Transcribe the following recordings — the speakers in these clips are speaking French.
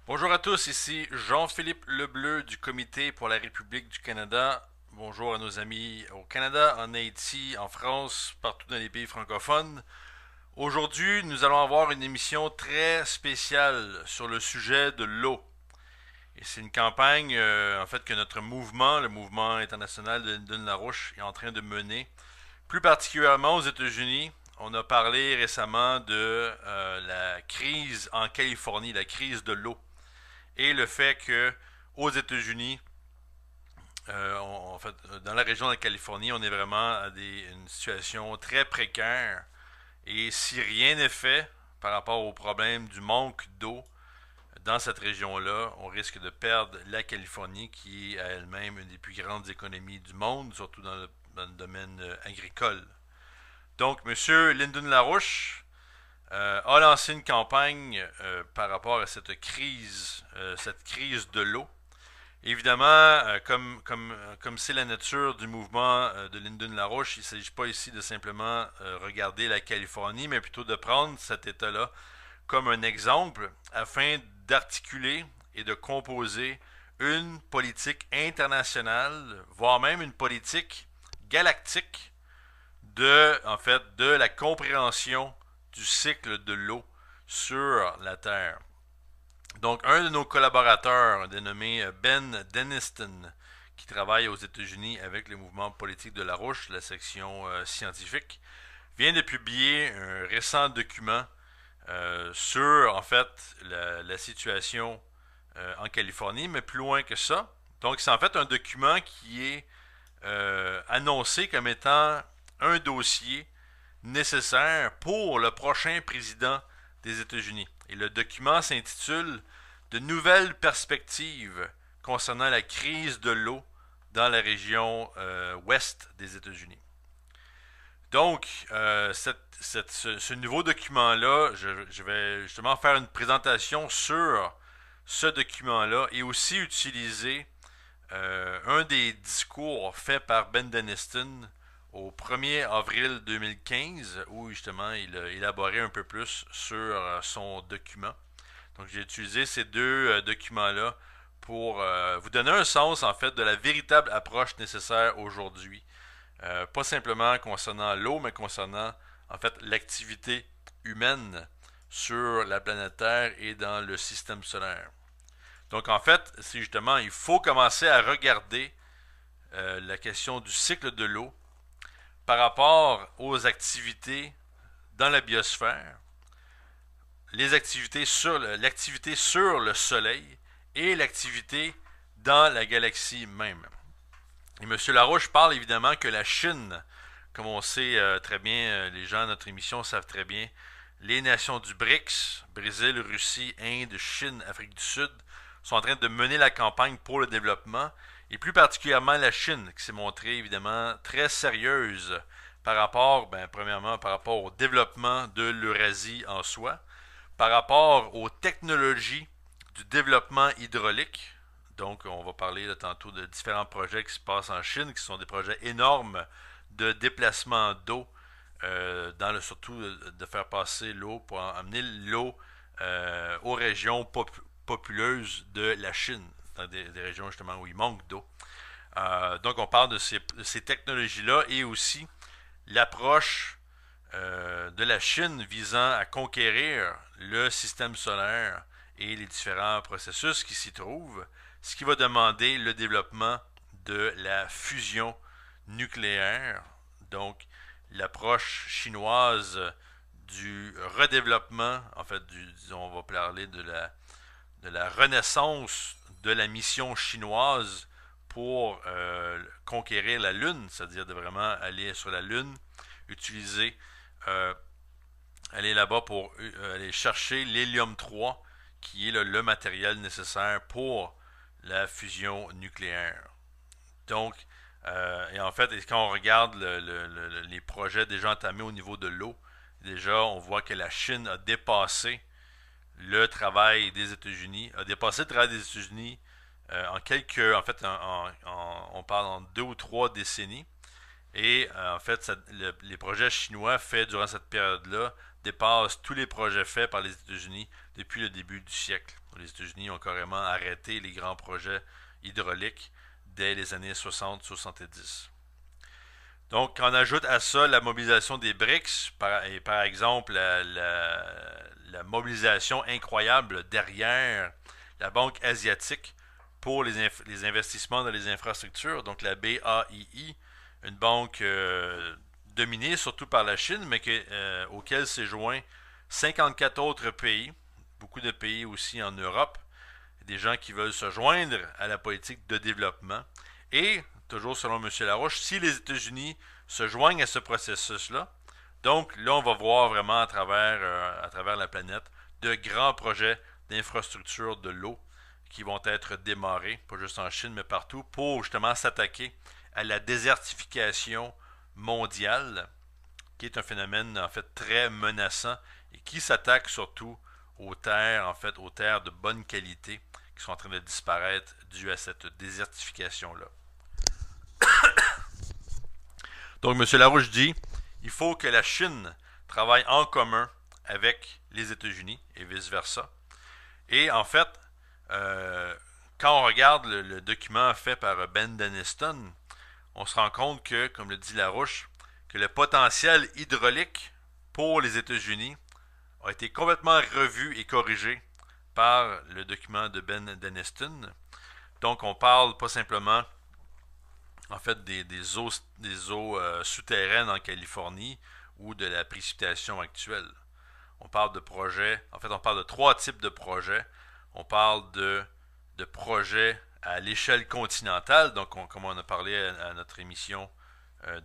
Bonjour à tous, ici Jean-Philippe Lebleu du Comité pour la République du Canada. Bonjour à nos amis au Canada, en Haïti, en France, partout dans les pays francophones. Aujourd'hui, nous allons avoir une émission très spéciale sur le sujet de l'eau. Et c'est une campagne en fait que notre mouvement, le mouvement international de Lyndon LaRouche, est en train de mener. Plus particulièrement aux États-Unis, on a parlé récemment de la crise en Californie, la crise de l'eau et le fait que aux États-Unis, en fait, dans la région de la Californie, on est vraiment à une situation très précaire. Et si rien n'est fait par rapport au problème du manque d'eau dans cette région-là, on risque de perdre la Californie, qui est à elle-même une des plus grandes économies du monde, surtout dans le domaine agricole. Donc, M. Lyndon LaRouche a lancé une campagne par rapport à cette crise de l'eau. Évidemment, comme c'est la nature du mouvement de Lyndon LaRouche, il ne s'agit pas ici de simplement regarder la Californie, mais plutôt de prendre cet État-là comme un exemple afin d'articuler et de composer une politique internationale, voire même une politique galactique de la compréhension du cycle de l'eau sur la Terre. Donc, un de nos collaborateurs, dénommé Ben Deniston, qui travaille aux États-Unis avec le mouvement politique de LaRouche, la section scientifique, vient de publier un récent document sur, en fait, la situation en Californie, mais plus loin que ça. Donc, c'est en fait un document qui est annoncé comme étant un dossier nécessaire pour le prochain président des États-Unis. Et le document s'intitule De nouvelles perspectives concernant la crise de l'eau dans la région ouest des États-Unis. Donc, ce nouveau document-là, je vais justement faire une présentation sur ce document-là et aussi utiliser un des discours faits par Ben Deniston au 1er avril 2015, où justement il a élaboré un peu plus sur son document. Donc j'ai utilisé ces deux documents-là pour vous donner un sens en fait de la véritable approche nécessaire aujourd'hui. Pas simplement concernant l'eau, mais concernant en fait l'activité humaine sur la planète Terre et dans le système solaire. Donc en fait, c'est justement, il faut commencer à regarder la question du cycle de l'eau par rapport aux activités dans la biosphère, l'activité sur le Soleil et l'activité dans la galaxie même. Et M. Larouche parle évidemment que la Chine, comme on sait très bien, les gens de notre émission savent très bien, les nations du BRICS, Brésil, Russie, Inde, Chine, Afrique du Sud, sont en train de mener la campagne pour le développement, et plus particulièrement la Chine, qui s'est montrée évidemment très sérieuse par rapport, premièrement, par rapport au développement de l'Eurasie en soi, par rapport aux technologies du développement hydraulique. Donc, on va parler là, tantôt de différents projets qui se passent en Chine, qui sont des projets énormes de déplacement d'eau, surtout de faire passer l'eau pour amener l'eau aux régions populeuses de la Chine, dans des régions justement où il manque d'eau. Donc, on parle de ces technologies-là et aussi l'approche de la Chine visant à conquérir le système solaire et les différents processus qui s'y trouvent, ce qui va demander le développement de la fusion nucléaire, donc l'approche chinoise du redéveloppement, en fait, disons, on va parler de la renaissance de la mission chinoise pour conquérir la Lune, c'est-à-dire de vraiment aller sur la Lune, utiliser, euh, aller là-bas pour aller chercher l'hélium 3, qui est le matériel nécessaire pour la fusion nucléaire. Donc, et en fait, quand on regarde les projets déjà entamés au niveau de l'eau, déjà on voit que la Chine a dépassé le travail des États-Unis, a dépassé le travail des États-Unis en quelques, en fait, on parle en 2 ou 3 décennies. Et en fait, les projets chinois faits durant cette période-là dépassent tous les projets faits par les États-Unis depuis le début du siècle. Les États-Unis ont carrément arrêté les grands projets hydrauliques dès les années 60-70. Donc, quand on ajoute à ça la mobilisation des BRICS, et par exemple la mobilisation incroyable derrière la Banque asiatique pour les investissements dans les infrastructures, donc la BAII, une banque dominée surtout par la Chine, mais auquel s'est joint 54 autres pays, beaucoup de pays aussi en Europe, des gens qui veulent se joindre à la politique de développement. Et, toujours selon M. Larouche, si les États-Unis se joignent à ce processus-là, donc là, on va voir vraiment à travers la planète de grands projets d'infrastructure de l'eau qui vont être démarrés, pas juste en Chine, mais partout, pour justement s'attaquer à la désertification mondiale, qui est un phénomène en fait très menaçant et qui s'attaque surtout aux terres, en fait, aux terres de bonne qualité qui sont en train de disparaître dû à cette désertification-là. Donc, M. Larouche dit il faut que la Chine travaille en commun avec les États-Unis et vice-versa. Et en fait, quand on regarde le document fait par Ben Deniston, on se rend compte que, comme le dit Larouche, que le potentiel hydraulique pour les États-Unis a été complètement revu et corrigé par le document de Ben Deniston. Donc, on parle pas simplement en fait des eaux souterraines en Californie ou de la précipitation actuelle. On parle de projets, en fait, on parle de trois types de projets. On parle de projets à l'échelle continentale, donc comme on a parlé à notre émission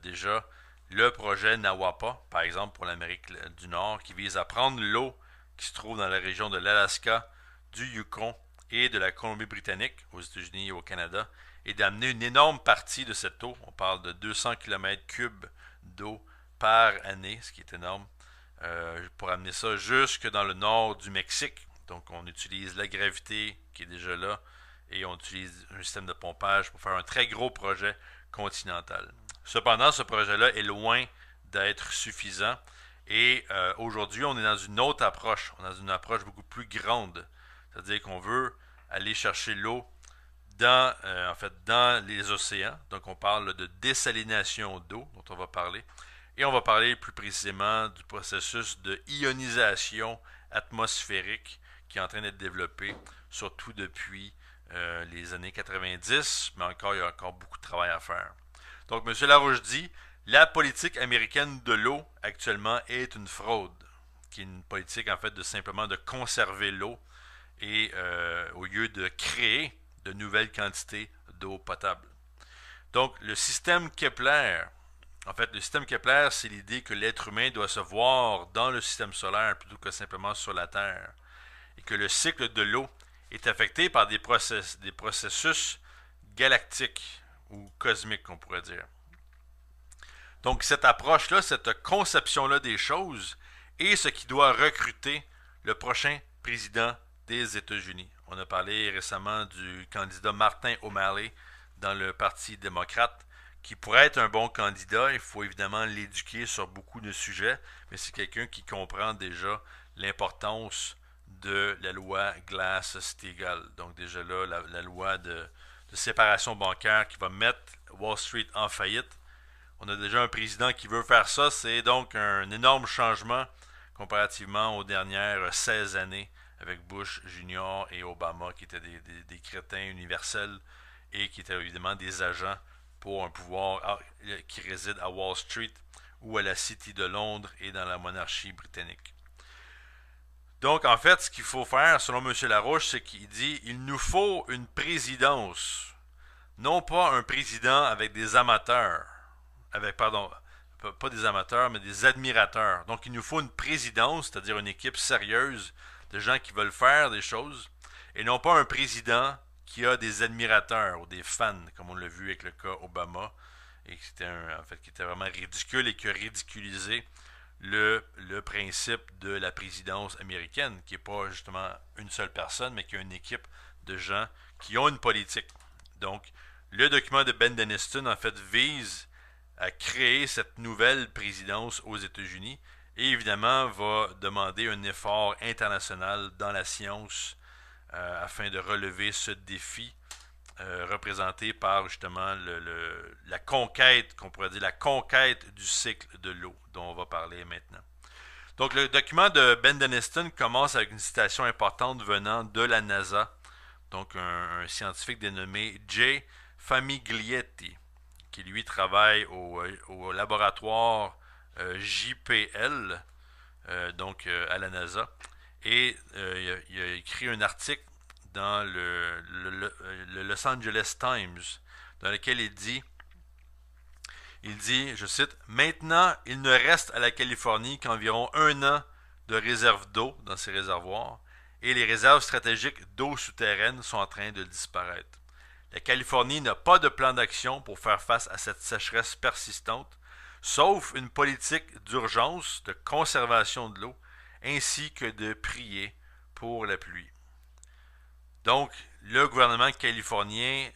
déjà, le projet Nawapa, par exemple pour l'Amérique du Nord, qui vise à prendre l'eau qui se trouve dans la région de l'Alaska, du Yukon et de la Colombie-Britannique, aux États-Unis et au Canada, et d'amener une énorme partie de cette eau, on parle de 200 km3 d'eau par année, ce qui est énorme, pour amener ça jusque dans le nord du Mexique. Donc on utilise la gravité qui est déjà là et on utilise un système de pompage pour faire un très gros projet continental. Cependant, ce projet-là est loin d'être suffisant et aujourd'hui, on est dans une autre approche. On est dans une approche beaucoup plus grande. C'est-à-dire qu'on veut aller chercher l'eau dans les océans. Donc, on parle de dessalination d'eau, dont on va parler. Et on va parler plus précisément du processus de ionisation atmosphérique qui est en train d'être développé, surtout depuis les années 90, mais encore, il y a encore beaucoup de travail à faire. Donc, M. Larouche dit la politique américaine de l'eau actuellement est une fraude, qui est une politique en fait de simplement de conserver l'eau et au lieu de créer de nouvelles quantités d'eau potable. Donc, le système Kepler, en fait, le système Kepler, c'est l'idée que l'être humain doit se voir dans le système solaire plutôt que simplement sur la Terre. Et que le cycle de l'eau est affecté par des processus galactiques ou cosmiques, on pourrait dire. Donc, cette approche-là, cette conception-là des choses est ce qui doit recruter le prochain président des États-Unis. On a parlé récemment du candidat Martin O'Malley dans le Parti démocrate, qui pourrait être un bon candidat. Il faut évidemment l'éduquer sur beaucoup de sujets, mais c'est quelqu'un qui comprend déjà l'importance de la loi Glass-Steagall. Donc déjà là, la loi de séparation bancaire qui va mettre Wall Street en faillite. On a déjà un président qui veut faire ça. C'est donc un énorme changement comparativement aux dernières 16 années avec Bush Junior et Obama, qui étaient des crétins universels et qui étaient évidemment des agents pour un pouvoir qui réside à Wall Street ou à la City de Londres et dans la monarchie britannique. Donc, en fait, ce qu'il faut faire, selon M. Larouche, c'est qu'il dit il nous faut une présidence, non pas un président avec des amateurs, pas des amateurs, mais des admirateurs. Donc, il nous faut une présidence, c'est-à-dire une équipe sérieuse de gens qui veulent faire des choses, et non pas un président qui a des admirateurs ou des fans, comme on l'a vu avec le cas Obama, et qui était vraiment ridicule et qui a ridiculisé le principe de la présidence américaine, qui n'est pas justement une seule personne, mais qui a une équipe de gens qui ont une politique. Donc, le document de Ben Deniston, en fait, vise à créer cette nouvelle présidence aux États-Unis et évidemment va demander un effort international dans la science afin de relever ce défi représenté par justement la conquête, qu'on pourrait dire la conquête du cycle de l'eau dont on va parler maintenant. Donc le document de Ben Deniston commence avec une citation importante venant de la NASA, donc un scientifique dénommé J. Famiglietti, qui lui travaille au laboratoire JPL, à la NASA, et il a écrit un article dans le Los Angeles Times, dans lequel il dit, je cite, maintenant, il ne reste à la Californie qu'environ 1 an de réserve d'eau dans ses réservoirs, et les réserves stratégiques d'eau souterraine sont en train de disparaître. La Californie n'a pas de plan d'action pour faire face à cette sécheresse persistante, sauf une politique d'urgence de conservation de l'eau, ainsi que de prier pour la pluie. Donc, le gouvernement californien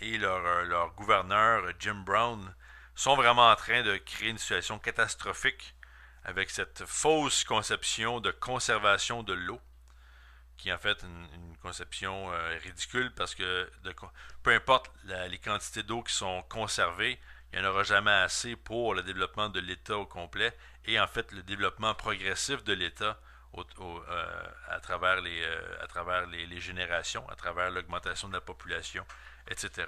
et leur gouverneur Jim Brown sont vraiment en train de créer une situation catastrophique avec cette fausse conception de conservation de l'eau, qui est en fait une conception ridicule parce que peu importe les quantités d'eau qui sont conservées, il n'y en aura jamais assez pour le développement de l'État au complet et en fait le développement progressif de l'État à travers les générations, à travers l'augmentation de la population, etc.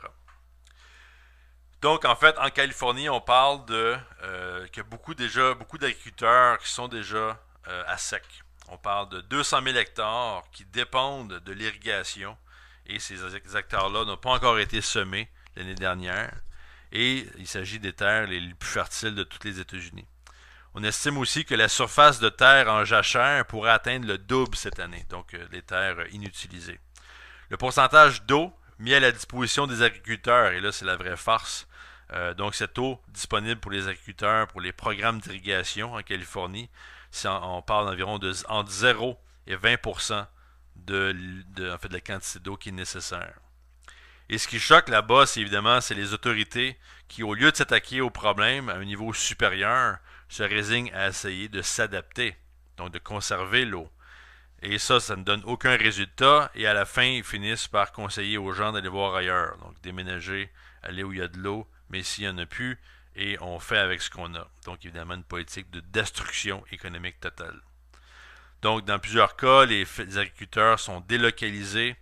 Donc, en fait, en Californie, on parle que beaucoup d'agriculteurs qui sont déjà à sec. On parle de 200 000 hectares qui dépendent de l'irrigation et ces hectares-là n'ont pas encore été semés l'année dernière et il s'agit des terres les plus fertiles de tous les États-Unis. On estime aussi que la surface de terre en jachère pourrait atteindre le double cette année, donc les terres inutilisées. Le pourcentage d'eau mis à la disposition des agriculteurs, et là c'est la vraie farce, donc cette eau disponible pour les agriculteurs, pour les programmes d'irrigation en Californie, on parle d'environ entre 0 et 20% de la quantité d'eau qui est nécessaire. Et ce qui choque là-bas, c'est les autorités qui, au lieu de s'attaquer au problème à un niveau supérieur, se résignent à essayer de s'adapter, donc de conserver l'eau. Et ça ne donne aucun résultat, et à la fin, ils finissent par conseiller aux gens d'aller voir ailleurs, donc déménager, aller où il y a de l'eau, mais s'il n'y en a plus, et on fait avec ce qu'on a. Donc évidemment, une politique de destruction économique totale. Donc dans plusieurs cas, les agriculteurs sont délocalisés.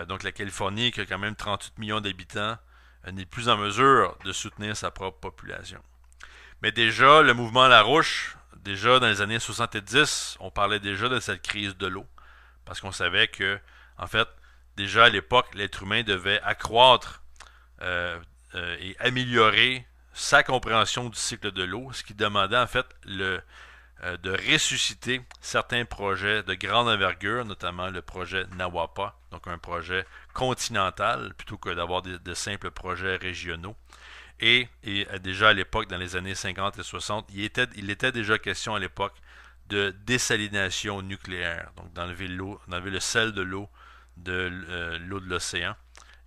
Donc la Californie, qui a quand même 38 millions d'habitants, n'est plus en mesure de soutenir sa propre population. Mais déjà, le mouvement Larouche, déjà dans les années 70, on parlait déjà de cette crise de l'eau. Parce qu'on savait que, en fait, déjà à l'époque, l'être humain devait accroître et améliorer sa compréhension du cycle de l'eau, ce qui demandait en fait de ressusciter certains projets de grande envergure, notamment le projet Nawapa, donc un projet continental plutôt que d'avoir de simples projets régionaux. Et déjà à l'époque, dans les années 50 et 60, il était déjà question à l'époque de désalination nucléaire, donc d'enlever le sel de l'eau de l'océan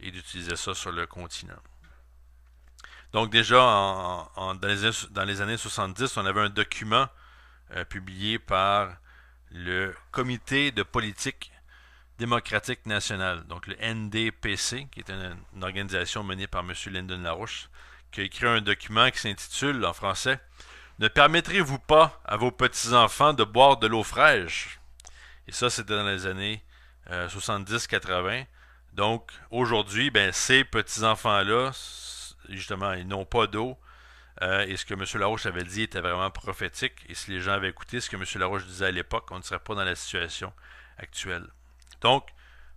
et d'utiliser ça sur le continent. Donc déjà dans les années 70, on avait un document publié par le Comité de politique démocratique nationale, donc le NDPC, qui est une organisation menée par M. Lyndon LaRouche, qui a écrit un document qui s'intitule en français « Ne permettrez-vous pas à vos petits-enfants de boire de l'eau fraîche ?» Et ça, c'était dans les années 70-80. Donc, aujourd'hui, ces petits-enfants-là, justement, ils n'ont pas d'eau. Et ce que M. Larouche avait dit était vraiment prophétique. Et si les gens avaient écouté ce que M. Larouche disait à l'époque, on ne serait pas dans la situation actuelle. Donc,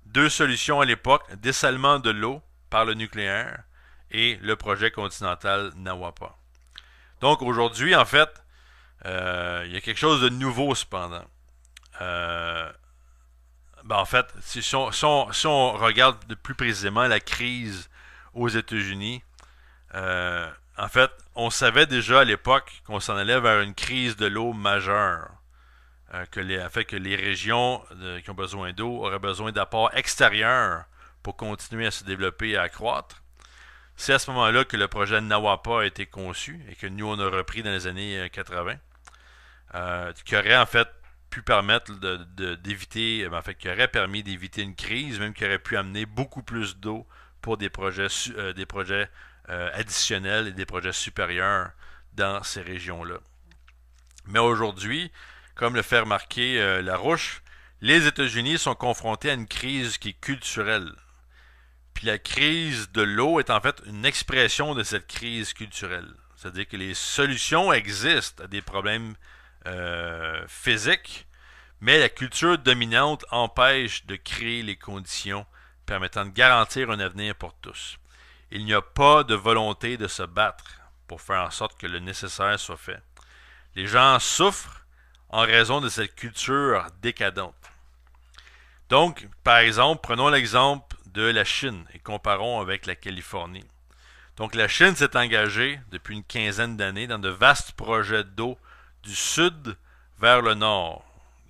deux solutions à l'époque, dessalement de l'eau par le nucléaire et le projet continental Nawapa. Donc, aujourd'hui, en fait, il y a quelque chose de nouveau cependant. En fait, si on regarde de plus précisément la crise aux États-Unis, en fait, on savait déjà à l'époque qu'on s'en allait vers une crise de l'eau majeure. Que les régions qui ont besoin d'eau auraient besoin d'apports extérieurs pour continuer à se développer et à croître. C'est à ce moment-là que le projet Nawapa a été conçu et que nous, on a repris dans les années 80, qui aurait en fait pu permettre d'éviter, en fait, qui aurait permis d'éviter une crise, même qui aurait pu amener beaucoup plus d'eau pour des projets additionnels et des projets supérieurs dans ces régions-là. Mais aujourd'hui, comme le fait remarquer Larouche, les États-Unis sont confrontés à une crise qui est culturelle. Puis la crise de l'eau est en fait une expression de cette crise culturelle. C'est-à-dire que les solutions existent à des problèmes physiques, mais la culture dominante empêche de créer les conditions permettant de garantir un avenir pour tous. Il n'y a pas de volonté de se battre pour faire en sorte que le nécessaire soit fait. Les gens souffrent en raison de cette culture décadente. Donc, par exemple, prenons l'exemple de la Chine et comparons avec la Californie. Donc, la Chine s'est engagée depuis une quinzaine d'années dans de vastes projets d'eau du sud vers le nord,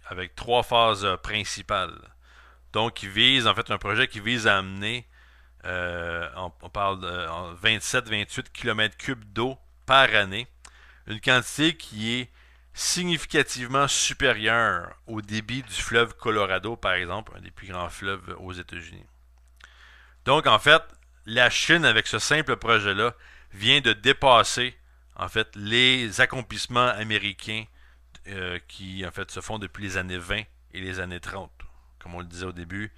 avec 3 phases principales. Donc, un projet qui vise à amener, on parle de 27-28 km3 d'eau par année, une quantité qui est significativement supérieure au débit du fleuve Colorado, par exemple, un des plus grands fleuves aux États-Unis. Donc, en fait, la Chine, avec ce simple projet-là, vient de dépasser, en fait, les accomplissements américains qui, en fait, se font depuis les années 20 et les années 30. Comme on le disait au début,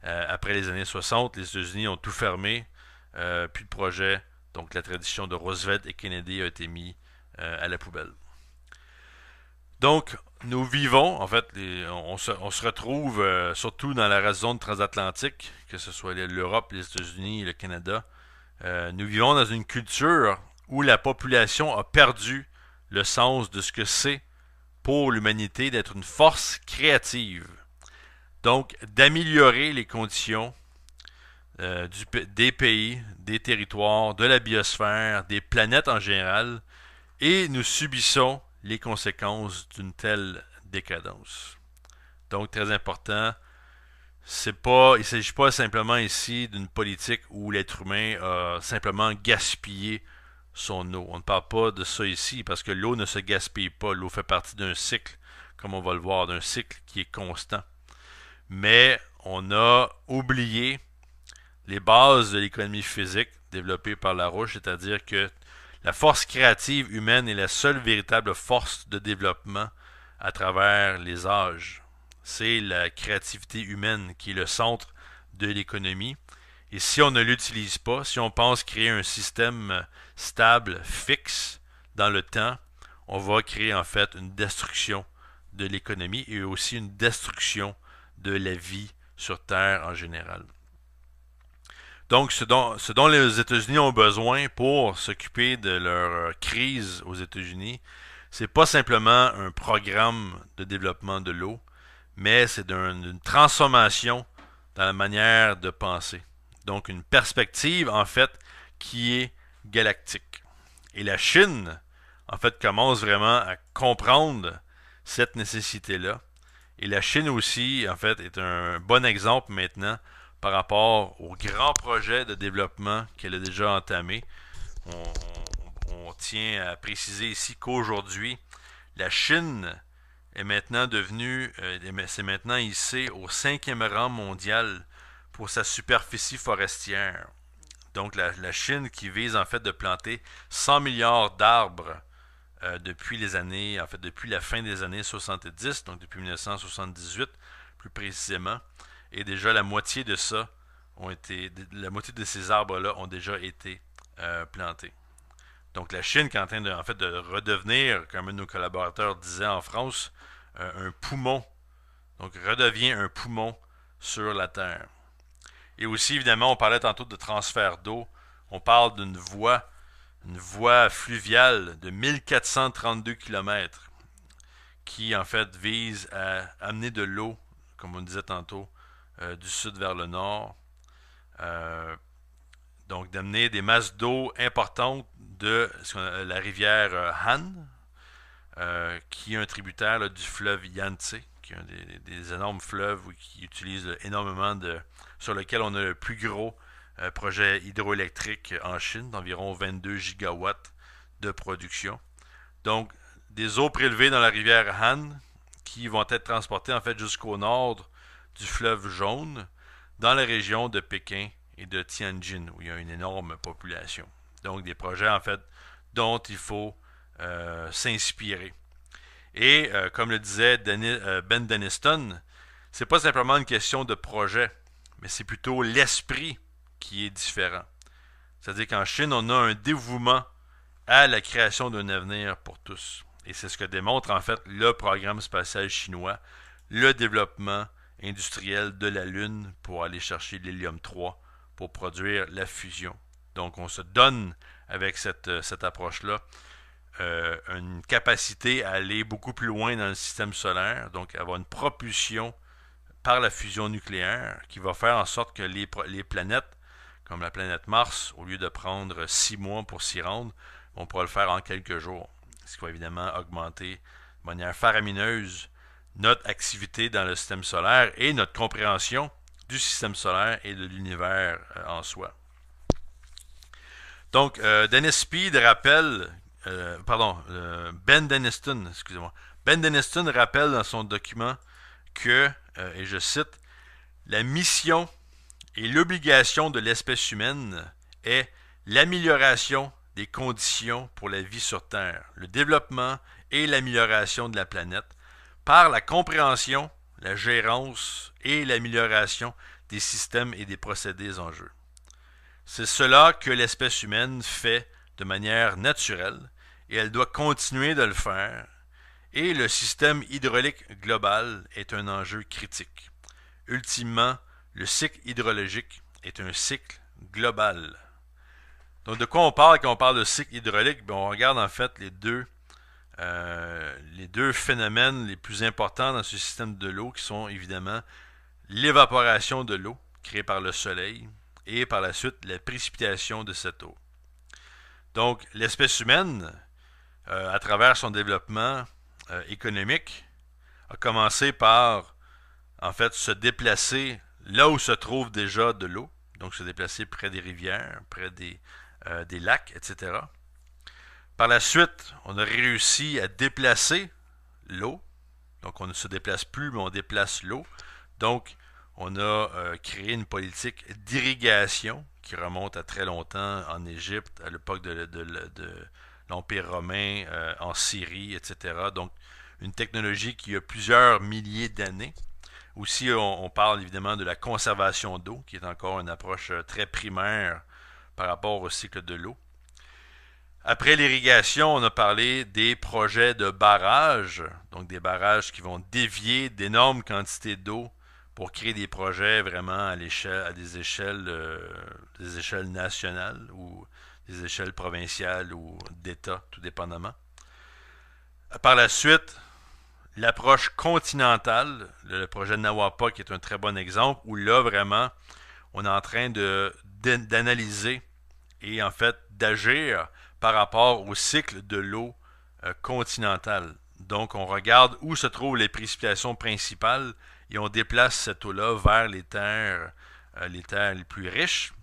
après les années 60, les États-Unis ont tout fermé, puis le projet, donc la tradition de Roosevelt et Kennedy, a été mis à la poubelle. Donc, nous vivons, en fait, on se retrouve surtout dans la zone transatlantique, que ce soit l'Europe, les États-Unis et le Canada. Nous vivons dans une culture où la population a perdu le sens de ce que c'est pour l'humanité d'être une force créative. Donc, d'améliorer les conditions des pays, des territoires, de la biosphère, des planètes en général, et nous subissons les conséquences d'une telle décadence. Donc, très important, il ne s'agit pas simplement ici d'une politique où l'être humain a simplement gaspillé son eau. On ne parle pas de ça ici parce que l'eau ne se gaspille pas. L'eau fait partie d'un cycle, comme on va le voir, d'un cycle qui est constant. Mais on a oublié les bases de l'économie physique développée par Larouche, c'est-à-dire que la force créative humaine est la seule véritable force de développement à travers les âges. C'est la créativité humaine qui est le centre de l'économie. Et si on ne l'utilise pas, si on pense créer un système stable, fixe, dans le temps, on va créer en fait une destruction de l'économie et aussi une destruction de la vie sur Terre en général. Donc, ce dont les États-Unis ont besoin pour s'occuper de leur crise aux États-Unis, c'est pas simplement un programme de développement de l'eau, mais c'est une transformation dans la manière de penser. Donc, une perspective, en fait, qui est galactique. Et la Chine, en fait, commence vraiment à comprendre cette nécessité-là. Et la Chine aussi, en fait, est un bon exemple maintenant par rapport au grand projet de développement qu'elle a déjà entamé. On tient à préciser ici qu'aujourd'hui, la Chine est maintenant devenue, c'est maintenant hissé au 5e rang mondial pour sa superficie forestière. Donc la Chine qui vise en fait de planter 100 milliards d'arbres depuis depuis la fin des années 70, donc depuis 1978 plus précisément, et déjà la moitié de ces arbres-là ont déjà été plantés. Donc la Chine qui est en train de redevenir, comme un de nos collaborateurs disait en France, un poumon. Donc redevient un poumon sur la Terre. Et aussi, évidemment, on parlait tantôt de transfert d'eau. On parle d'une voie fluviale de 1432 km qui, en fait, vise à amener de l'eau, comme on disait tantôt, du sud vers le nord. Donc, d'amener des masses d'eau importantes de la rivière Han, qui est un tributaire là, du fleuve Yangtze, qui est un des énormes fleuves qui utilise énormément sur lequel on a le plus gros projet hydroélectrique en Chine d'environ 22 gigawatts de production. Donc, des eaux prélevées dans la rivière Han qui vont être transportées en fait jusqu'au nord du fleuve Jaune dans la région de Pékin et de Tianjin où il y a une énorme population. Donc, des projets en fait dont il faut s'inspirer. Et comme le disait Ben Deniston, c'est pas simplement une question de projet, mais c'est plutôt l'esprit qui est différent. C'est-à-dire qu'en Chine, on a un dévouement à la création d'un avenir pour tous. Et c'est ce que démontre en fait le programme spatial chinois, le développement industriel de la Lune pour aller chercher l'hélium-3 pour produire la fusion. Donc on se donne avec cette approche-là une capacité à aller beaucoup plus loin dans le système solaire, donc avoir une propulsion par la fusion nucléaire qui va faire en sorte que les planètes, comme la planète Mars, au lieu de prendre 6 mois pour s'y rendre, on pourra le faire en quelques jours. Ce qui va évidemment augmenter de manière faramineuse notre activité dans le système solaire et notre compréhension du système solaire et de l'univers en soi. Donc, Dennis Speed rappelle, Ben Deniston, excusez-moi. Ben Deniston rappelle dans son document que, et je cite, la mission et l'obligation de l'espèce humaine est l'amélioration des conditions pour la vie sur Terre, le développement et l'amélioration de la planète par la compréhension, la gérance et l'amélioration des systèmes et des procédés en jeu. C'est cela que l'espèce humaine fait de manière naturelle et elle doit continuer de le faire. Et le système hydraulique global est un enjeu critique. Ultimement, le cycle hydrologique est un cycle global. Donc de quoi on parle quand on parle de cycle hydraulique? On regarde en fait les deux phénomènes les plus importants dans ce système de l'eau qui sont évidemment l'évaporation de l'eau créée par le soleil et par la suite la précipitation de cette eau. Donc l'espèce humaine, à travers son développement économique, a commencé par en fait se déplacer là où se trouve déjà de l'eau, donc se déplacer près des rivières, près des lacs, etc. Par la suite, on a réussi à déplacer l'eau, donc on ne se déplace plus, mais on déplace l'eau. Donc, on a créé une politique d'irrigation qui remonte à très longtemps en Égypte, à l'époque de l'Empire romain, en Syrie, etc. Donc, une technologie qui a plusieurs milliers d'années. Aussi, on parle évidemment de la conservation d'eau, qui est encore une approche très primaire par rapport au cycle de l'eau. Après l'irrigation, on a parlé des projets de barrages, donc des barrages qui vont dévier d'énormes quantités d'eau pour créer des projets vraiment à des échelles nationales ou des échelles provinciales ou d'État, tout dépendamment. Par la suite, l'approche continentale, le projet de Nawapa qui est un très bon exemple, où là vraiment, on est en train d'analyser et en fait d'agir par rapport au cycle de l'eau continentale. Donc on regarde où se trouvent les précipitations principales et on déplace cette eau-là vers les terres les plus riches.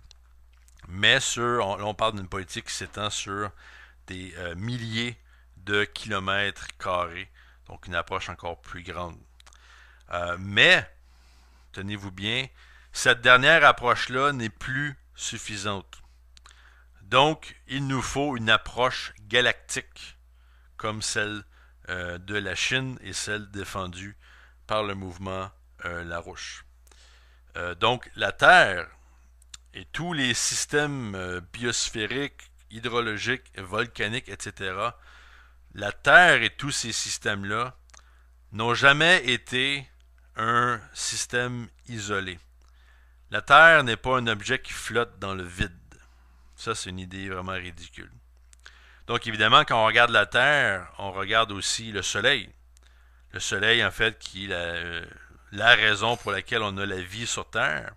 Mais on parle d'une politique qui s'étend sur des milliers de kilomètres carrés. Donc une approche encore plus grande. Mais, tenez-vous bien, cette dernière approche-là n'est plus suffisante. Donc, il nous faut une approche galactique, comme celle de la Chine et celle défendue par le mouvement Larouche. Donc, la Terre et tous les systèmes biosphériques, hydrologiques, volcaniques, etc., la Terre et tous ces systèmes-là n'ont jamais été un système isolé. La Terre n'est pas un objet qui flotte dans le vide. Ça, c'est une idée vraiment ridicule. Donc, évidemment, quand on regarde la Terre, on regarde aussi le Soleil. Le Soleil, en fait, qui est la raison pour laquelle on a la vie sur Terre.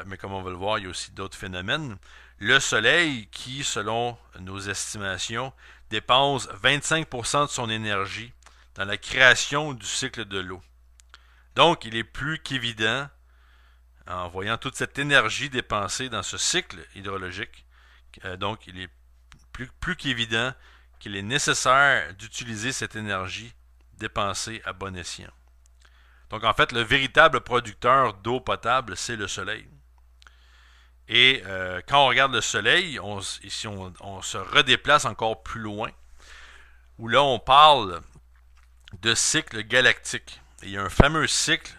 Mais comme on va le voir, il y a aussi d'autres phénomènes. Le Soleil, qui, selon nos estimations, dépense 25% de son énergie dans la création du cycle de l'eau. Donc, il est plus qu'évident en voyant toute cette énergie dépensée dans ce cycle hydrologique. Donc, il est plus qu'évident qu'il est nécessaire d'utiliser cette énergie dépensée à bon escient. Donc, en fait, le véritable producteur d'eau potable, c'est le soleil. Et quand on regarde le soleil, ici on se redéplace encore plus loin, où là on parle de cycle galactique. Et il y a un fameux cycle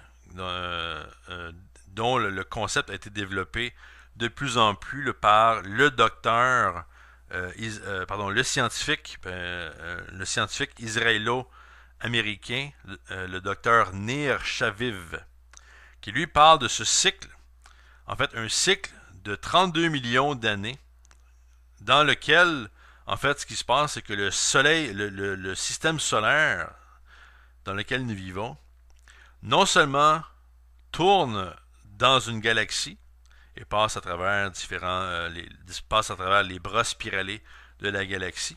dont le concept a été développé de plus en plus par le docteur, le scientifique israélo-américain, le docteur Nir Shaviv, qui lui parle de ce cycle, en fait un cycle de 32 millions d'années, dans lequel, en fait, ce qui se passe, c'est que le soleil, le système solaire dans lequel nous vivons, non seulement tourne dans une galaxie et passe à travers les bras spiralés de la galaxie,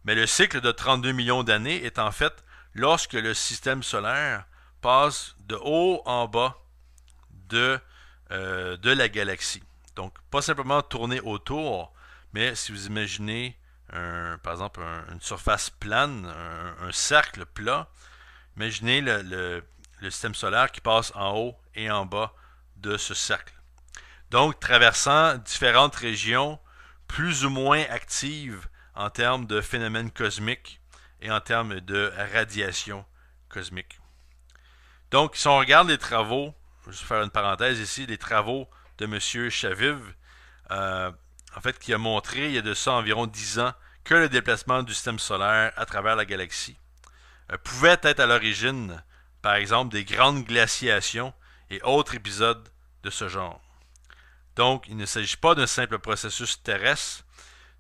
mais le cycle de 32 millions d'années est en fait lorsque le système solaire passe de haut en bas de la galaxie. Donc, pas simplement tourner autour, mais si vous imaginez, par exemple, une surface plane, un cercle plat, imaginez le système solaire qui passe en haut et en bas de ce cercle. Donc, traversant différentes régions plus ou moins actives en termes de phénomènes cosmiques et en termes de radiation cosmique. Donc, si on regarde les travaux, je vais faire une parenthèse ici, les travaux de M. Shaviv, en fait, qui a montré, il y a de ça environ 10 ans, que le déplacement du système solaire à travers la galaxie pouvait être à l'origine, par exemple, des grandes glaciations et autres épisodes de ce genre. Donc, il ne s'agit pas d'un simple processus terrestre,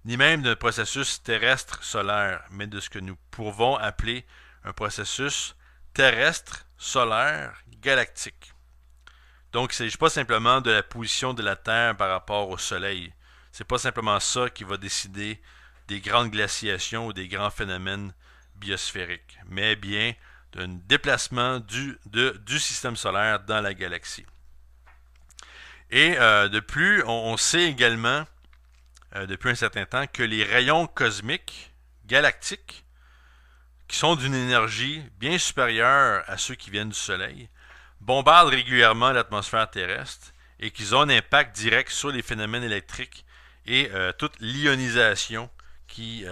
ni même d'un processus terrestre solaire, mais de ce que nous pouvons appeler un processus terrestre solaire galactique. Donc, il ne s'agit pas simplement de la position de la Terre par rapport au Soleil. C'est pas simplement ça qui va décider des grandes glaciations ou des grands phénomènes biosphériques, mais bien d'un déplacement du système solaire dans la galaxie. Et de plus, on sait également, depuis un certain temps, que les rayons cosmiques galactiques, qui sont d'une énergie bien supérieure à ceux qui viennent du Soleil, bombardent régulièrement l'atmosphère terrestre et qu'ils ont un impact direct sur les phénomènes électriques et toute l'ionisation qui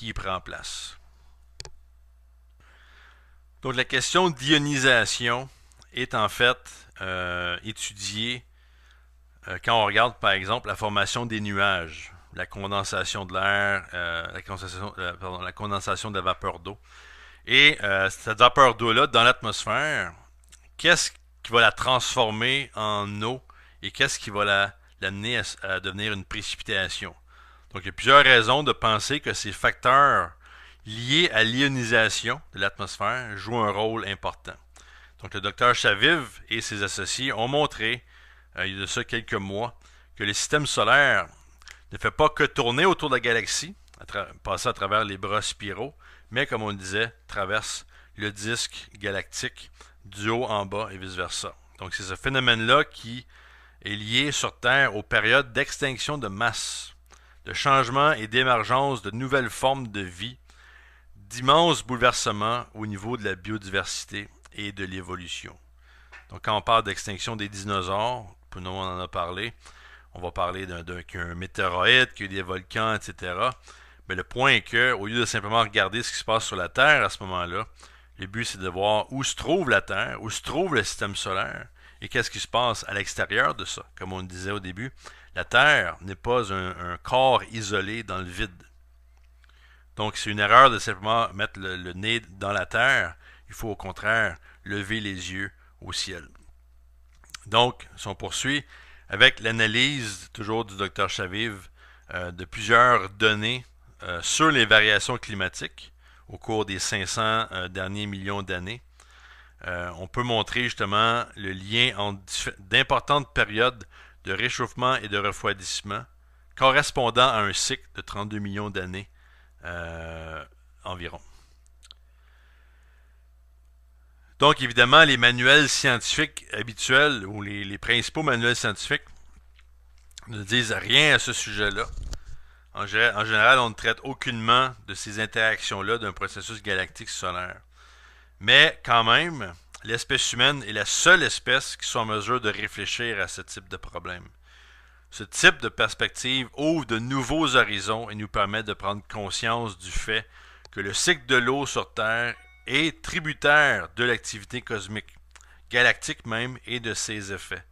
y prend place. Donc la question d'ionisation est en fait étudiée quand on regarde par exemple la formation des nuages, la condensation de l'air, la condensation de la vapeur d'eau. Et cette vapeur d'eau-là, dans l'atmosphère, qu'est-ce qui va la transformer en eau et qu'est-ce qui va l'amener à devenir une précipitation? Donc il y a plusieurs raisons de penser que ces facteurs liés à l'ionisation de l'atmosphère jouent un rôle important. Donc le docteur Shaviv et ses associés ont montré, il y a de ça quelques mois, que le système solaire ne fait pas que tourner autour de la galaxie, passer à travers les bras spiraux, mais comme on le disait, traverse le disque galactique du haut en bas et vice-versa. Donc c'est ce phénomène-là qui est lié sur Terre aux périodes d'extinction de masse, de changement et d'émergence de nouvelles formes de vie, d'immenses bouleversements au niveau de la biodiversité et de l'évolution. Donc quand on parle d'extinction des dinosaures, nous on en a parlé, on va parler d'un météorite, qu'il y a eu des volcans, etc. Mais le point est que, au lieu de simplement regarder ce qui se passe sur la Terre à ce moment-là, le but c'est de voir où se trouve la Terre, où se trouve le système solaire, et qu'est-ce qui se passe à l'extérieur de ça. Comme on le disait au début, la Terre n'est pas un corps isolé dans le vide. Donc c'est une erreur de simplement mettre le nez dans la Terre. Il faut au contraire lever les yeux au ciel. Donc, si on poursuit avec l'analyse, toujours du Dr Shaviv, de plusieurs données sur les variations climatiques au cours des 500 derniers millions d'années, on peut montrer justement le lien entre d'importantes périodes de réchauffement et de refroidissement correspondant à un cycle de 32 millions d'années environ. Donc, évidemment, les manuels scientifiques habituels ou les principaux manuels scientifiques ne disent rien à ce sujet-là. En général, on ne traite aucunement de ces interactions-là d'un processus galactique solaire. Mais quand même, l'espèce humaine est la seule espèce qui soit en mesure de réfléchir à ce type de problème. Ce type de perspective ouvre de nouveaux horizons et nous permet de prendre conscience du fait que le cycle de l'eau sur Terre est tributaire de l'activité cosmique, galactique même, et de ses effets.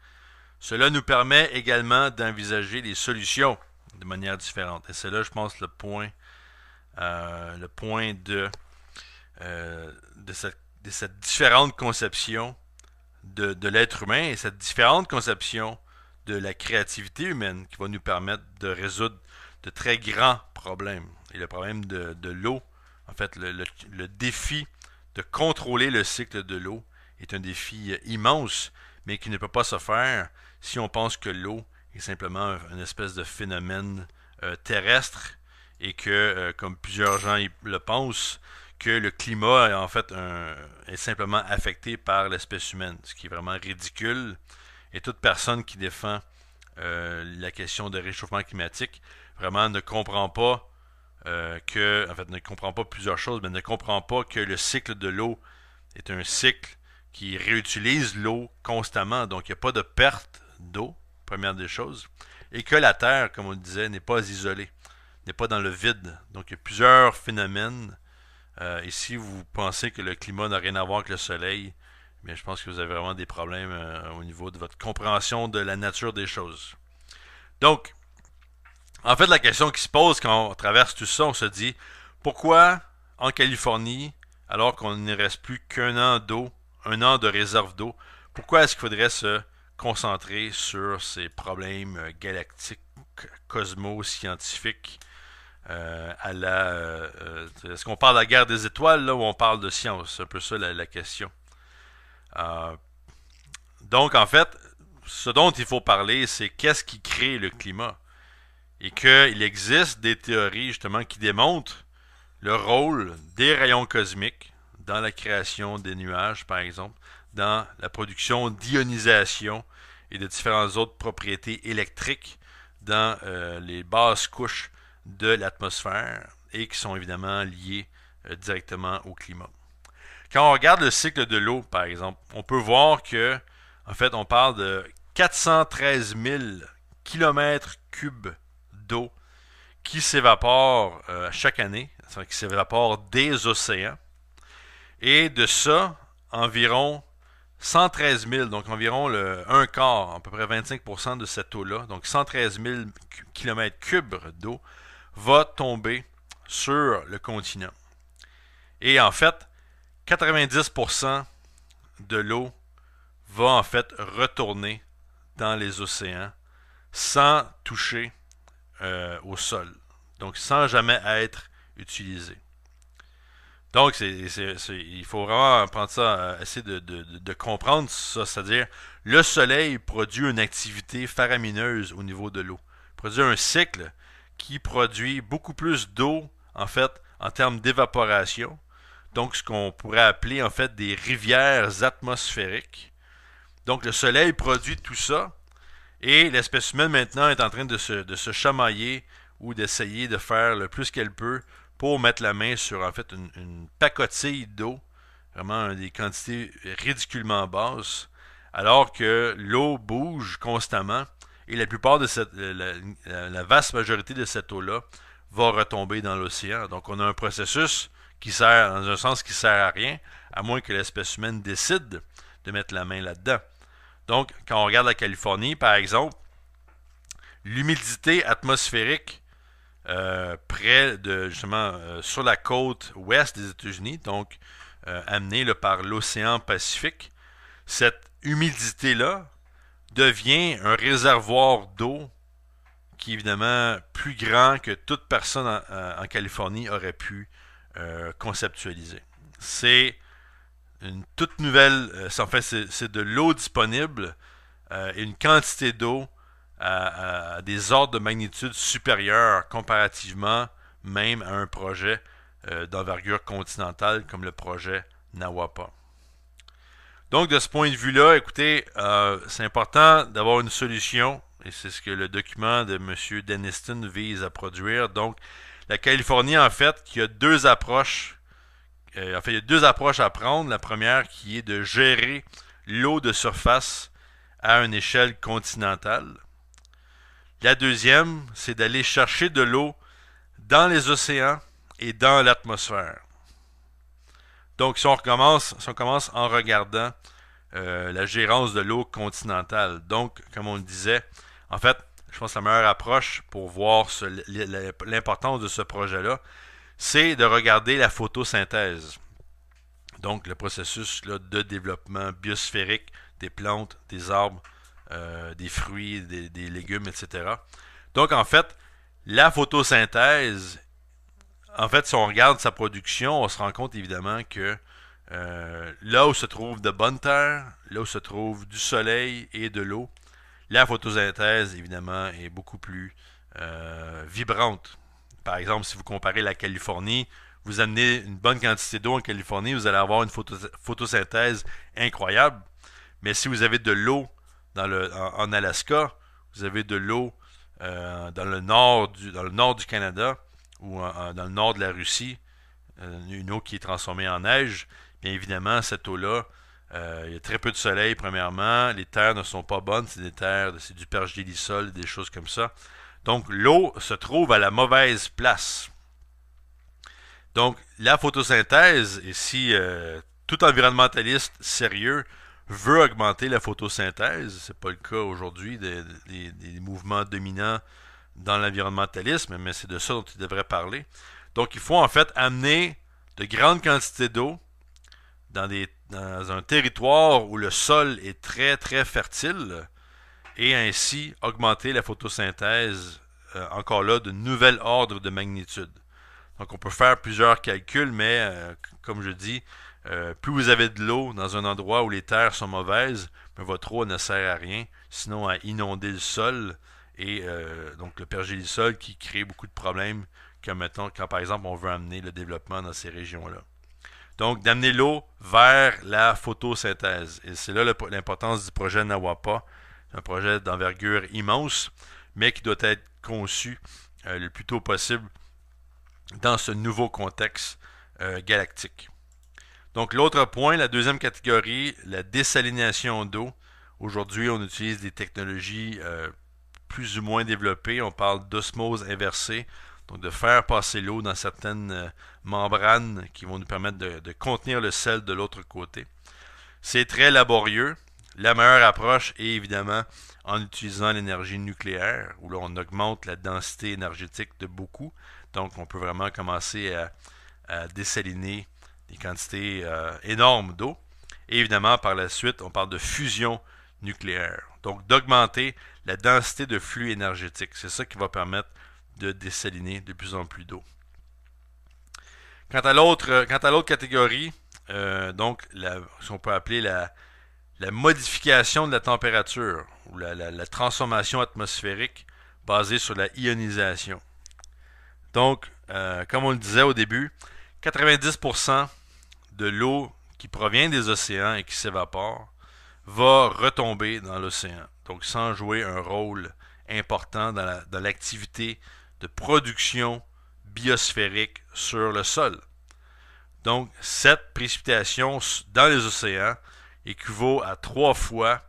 Cela nous permet également d'envisager les solutions de manière différente. Et c'est là, je pense, le point de cette différente conception de l'être humain et cette différente conception de la créativité humaine qui va nous permettre de résoudre de très grands problèmes. Et le problème de l'eau, en fait, le défi de contrôler le cycle de l'eau est un défi immense, mais qui ne peut pas se faire si on pense que l'eau est simplement une espèce de phénomène terrestre et que, comme plusieurs gens le pensent, que le climat est simplement affecté par l'espèce humaine, ce qui est vraiment ridicule. Et toute personne qui défend la question de réchauffement climatique vraiment ne comprend pas ne comprend pas plusieurs choses, mais ne comprend pas que le cycle de l'eau est un cycle qui réutilise l'eau constamment, donc il n'y a pas de perte d'eau, première des choses, et que la Terre, comme on le disait, n'est pas isolée, n'est pas dans le vide. Donc il y a plusieurs phénomènes. Et si vous pensez que le climat n'a rien à voir avec le soleil, mais je pense que vous avez vraiment des problèmes au niveau de votre compréhension de la nature des choses. Donc, en fait, la question qui se pose quand on traverse tout ça, on se dit, pourquoi en Californie, alors qu'on ne reste plus qu'un an d'eau, un an de réserve d'eau, pourquoi est-ce qu'il faudrait se concentrer sur ces problèmes galactiques, cosmo-scientifiques est-ce qu'on parle de la guerre des étoiles là ou on parle de science? C'est un peu ça la question. Donc, en fait, ce dont il faut parler, c'est qu'est-ce qui crée le climat. Et qu'il existe des théories, justement, qui démontrent le rôle des rayons cosmiques dans la création des nuages, par exemple, dans la production d'ionisation et de différentes autres propriétés électriques dans les basses couches de l'atmosphère et qui sont évidemment liées directement au climat. Quand on regarde le cycle de l'eau, par exemple, on peut voir que, en fait, on parle de 413 000 km3 d'eau qui s'évapore chaque année, qui s'évapore des océans. Et de ça, environ 113 000, donc environ un quart, à peu près 25% de cette eau-là, donc 113 000 km3 d'eau, va tomber sur le continent. Et en fait, 90% de l'eau va en fait retourner dans les océans sans toucher au sol. Donc sans jamais être utilisé. Donc il faut vraiment prendre ça, essayer de comprendre ça, c'est-à-dire le soleil produit une activité faramineuse au niveau de l'eau. Il produit un cycle qui produit beaucoup plus d'eau, en fait, en termes d'évaporation. Donc, ce qu'on pourrait appeler, en fait, des rivières atmosphériques. Donc, le soleil produit tout ça. Et l'espèce humaine, maintenant, est en train de se chamailler ou d'essayer de faire le plus qu'elle peut pour mettre la main sur, en fait, une pacotille d'eau. Vraiment des quantités ridiculement basses. Alors que l'eau bouge constamment. Et la plupart de la vaste majorité de cette eau-là va retomber dans l'océan. Donc, on a un processus qui sert, dans un sens, qui sert à rien, à moins que l'espèce humaine décide de mettre la main là-dedans. Donc, quand on regarde la Californie, par exemple, l'humidité atmosphérique près de, justement, sur la côte ouest des États-Unis, donc amenée là, par l'océan Pacifique, cette humidité-là devient un réservoir d'eau qui est évidemment plus grand que toute personne en Californie aurait pu conceptualiser. C'est une toute nouvelle, c'est de l'eau disponible et une quantité d'eau à des ordres de magnitude supérieurs comparativement même à un projet d'envergure continentale comme le projet NAWAPA. Donc, de ce point de vue-là, écoutez, c'est important d'avoir une solution, et c'est ce que le document de M. Denniston vise à produire. Donc, la Californie, en fait, il y a deux approches. Il y a deux approches à prendre. La première qui est de gérer l'eau de surface à une échelle continentale. La deuxième, c'est d'aller chercher de l'eau dans les océans et dans l'atmosphère. Donc, si on commence en regardant la gérance de l'eau continentale. Donc, comme on le disait, en fait, je pense que la meilleure approche pour voir l'importance de ce projet-là, c'est de regarder la photosynthèse. Donc, le processus là, de développement biosphérique des plantes, des arbres, des fruits, des légumes, etc. Donc, en fait, la photosynthèse, en fait, si on regarde sa production, on se rend compte évidemment que là où se trouve de bonnes terres, là où se trouve du soleil et de l'eau, la photosynthèse, évidemment, est beaucoup plus vibrante. Par exemple, si vous comparez la Californie, vous amenez une bonne quantité d'eau en Californie, vous allez avoir une photosynthèse incroyable. Mais si vous avez de l'eau en Alaska, vous avez de l'eau dans le nord du Canada ou dans le nord de la Russie, une eau qui est transformée en neige, bien évidemment, cette eau-là, il y a très peu de soleil, premièrement. Les terres ne sont pas bonnes, c'est du pergélisol, des choses comme ça. Donc, l'eau se trouve à la mauvaise place. Donc, la photosynthèse, et si tout environnementaliste sérieux veut augmenter la photosynthèse, c'est pas le cas aujourd'hui des mouvements dominants dans l'environnementalisme, mais c'est de ça dont il devrait parler. Donc, il faut en fait amener de grandes quantités d'eau dans un territoire où le sol est très, très fertile et ainsi augmenter la photosynthèse, encore là, de nouvel ordre de magnitude. Donc, on peut faire plusieurs calculs, mais comme je dis, plus vous avez de l'eau dans un endroit où les terres sont mauvaises, mais votre eau ne sert à rien, sinon à inonder le sol et donc le pergélisol qui crée beaucoup de problèmes comme mettons, quand par exemple on veut amener le développement dans ces régions-là. Donc, d'amener l'eau vers la photosynthèse. Et c'est là l'importance du projet NAWAPA, un projet d'envergure immense, mais qui doit être conçu le plus tôt possible dans ce nouveau contexte galactique. Donc, l'autre point, la deuxième catégorie, la désalination d'eau. Aujourd'hui, on utilise des technologies plus ou moins développées. On parle d'osmose inversée, donc de faire passer l'eau dans certaines membranes qui vont nous permettre de contenir le sel de l'autre côté. C'est très laborieux. La meilleure approche est évidemment en utilisant l'énergie nucléaire, où là on augmente la densité énergétique de beaucoup. Donc on peut vraiment commencer à dessaliner des quantités énormes d'eau. Et évidemment, par la suite, on parle de fusion nucléaire. Donc d'augmenter la densité de flux énergétique. C'est ça qui va permettre de dessaliner de plus en plus d'eau. Quant à l'autre catégorie, donc ce qu'on peut appeler la modification de la température ou la transformation atmosphérique basée sur la ionisation. Donc, comme on le disait au début, 90% de l'eau qui provient des océans et qui s'évapore va retomber dans l'océan. Donc, sans jouer un rôle important dans l'activité de production biosphérique sur le sol. Donc, cette précipitation dans les océans équivaut à 3 fois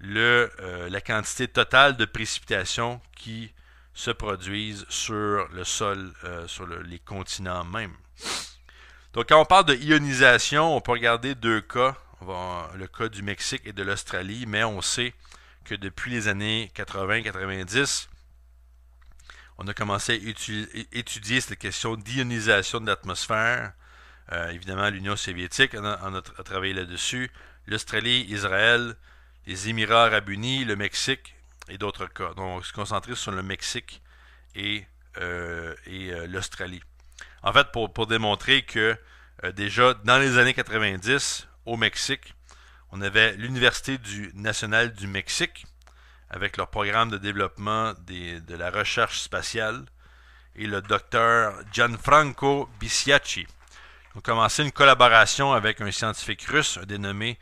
la quantité totale de précipitations qui se produisent sur le sol, sur les continents même. Donc, quand on parle de ionisation, on peut regarder deux cas, le cas du Mexique et de l'Australie, mais on sait que depuis les années 80-90, on a commencé à étudier cette question d'ionisation de l'atmosphère. Évidemment, l'Union soviétique a travaillé là-dessus, l'Australie, Israël, les Émirats arabes unis, le Mexique et d'autres cas. Donc, on va se concentrer sur le Mexique et l'Australie. En fait, pour démontrer que déjà dans les années 90, au Mexique, on avait l'Université nationale du Mexique avec leur programme de développement de la recherche spatiale et le docteur Gianfranco Bisiacci. Ils ont commencé une collaboration avec un scientifique russe dénommé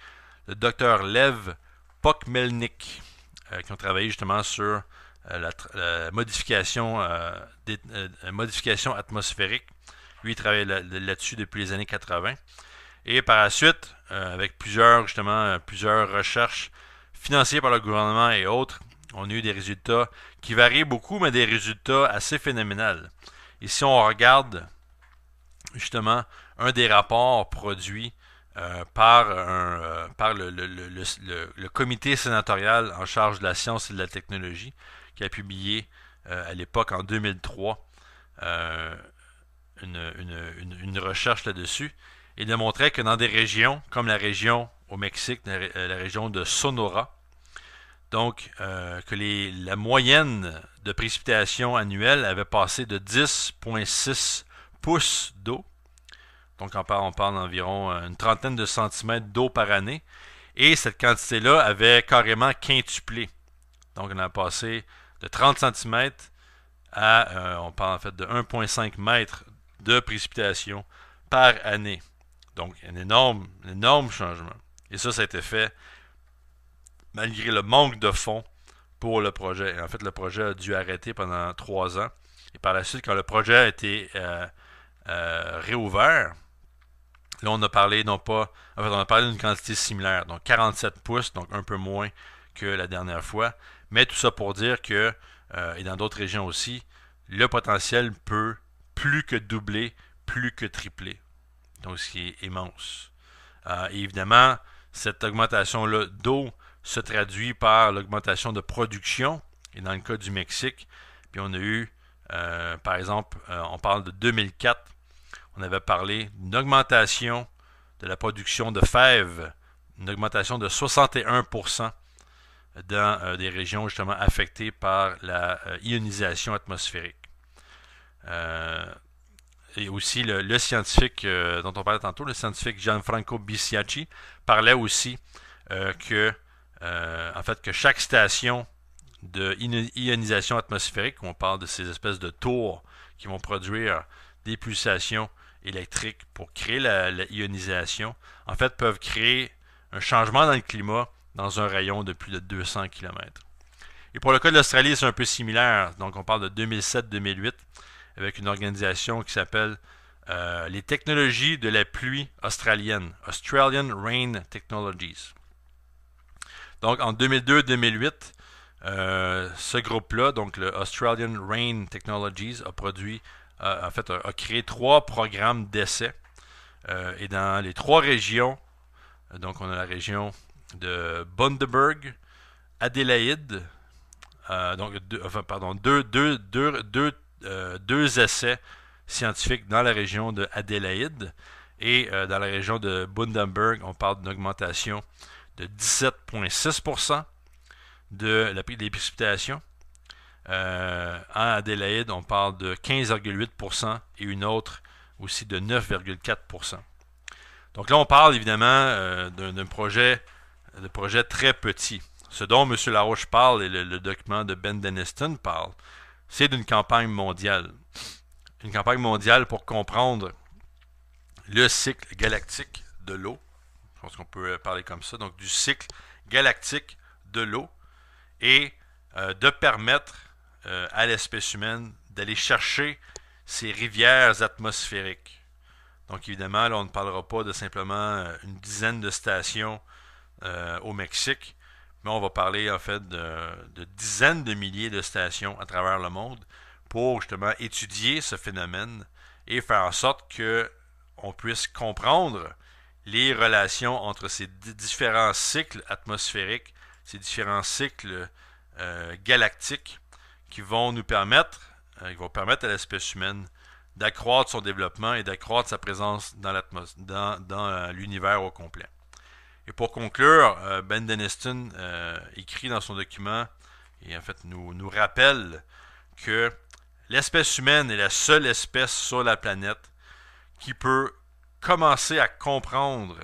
le Dr Lev Pokmelnik, qui ont travaillé justement sur la modification, modification atmosphérique. Lui, il travaille là-dessus depuis les années 80. Et par la suite, avec plusieurs recherches financées par le gouvernement et autres, on a eu des résultats qui varient beaucoup, mais des résultats assez phénoménaux. Ici, on regarde justement un des rapports produits par le comité sénatorial en charge de la science et de la technologie, qui a publié à l'époque en 2003 une recherche là-dessus. Il démontrait que dans des régions comme la région au Mexique, la région de Sonora, donc que la moyenne de précipitation annuelle avait passé de 10,6 pouces d'eau. Donc on parle d'environ une trentaine de centimètres d'eau par année. Et cette quantité-là avait carrément quintuplé. Donc on a passé de 30 centimètres à, on parle en fait de 1,5 mètre de précipitation par année. Donc un énorme changement. Et ça a été fait malgré le manque de fonds pour le projet. Et en fait, le projet a dû arrêter pendant 3 ans. Et par la suite, quand le projet a été réouvert, là, on a parlé d'une quantité similaire, donc 47 pouces, donc un peu moins que la dernière fois. Mais tout ça pour dire que, et dans d'autres régions aussi, le potentiel peut plus que doubler, plus que tripler. Donc, ce qui est immense. Et évidemment, cette augmentation-là d'eau se traduit par l'augmentation de production. Et dans le cas du Mexique, puis on a eu, par exemple, on parle de 2004, on avait parlé d'une augmentation de la production de fèves, une augmentation de 61% dans des régions justement affectées par la ionisation atmosphérique. Et aussi le scientifique dont on parlait tantôt, le scientifique Gianfranco Bisiacci, parlait aussi que chaque station de ionisation atmosphérique, où on parle de ces espèces de tours qui vont produire des pulsations électriques pour créer la ionisation, en fait, peuvent créer un changement dans le climat dans un rayon de plus de 200 km. Et pour le cas de l'Australie, c'est un peu similaire. Donc, on parle de 2007-2008 avec une organisation qui s'appelle les technologies de la pluie australienne, Australian Rain Technologies. Donc, en 2002-2008, ce groupe-là, donc le Australian Rain Technologies, a créé 3 programmes d'essai. Et dans les 3 régions, donc on a la région de Bundaberg, Adélaïde, deux essais scientifiques dans la région de Adélaïde, et dans la région de Bundaberg, on parle d'une augmentation de 17,6% des précipitations. En Adélaïde, on parle de 15,8% et une autre aussi de 9,4%. Donc là, on parle évidemment d'un projet très petit. Ce dont M. Larouche parle et le document de Ben Deniston parle, c'est d'une campagne mondiale. Une campagne mondiale pour comprendre le cycle galactique de l'eau. Je pense qu'on peut parler comme ça. Donc, du cycle galactique de l'eau et de permettre à l'espèce humaine d'aller chercher ces rivières atmosphériques. Donc, évidemment, là, on ne parlera pas de simplement une dizaine de stations au Mexique, mais on va parler en fait de dizaines de milliers de stations à travers le monde pour justement étudier ce phénomène et faire en sorte qu'on puisse comprendre les relations entre ces différents cycles atmosphériques, ces différents cycles galactiques qui vont permettre à l'espèce humaine d'accroître son développement et d'accroître sa présence dans l'univers au complet. Et pour conclure, Ben Deniston écrit dans son document et en fait nous rappelle que l'espèce humaine est la seule espèce sur la planète qui peut commencer à comprendre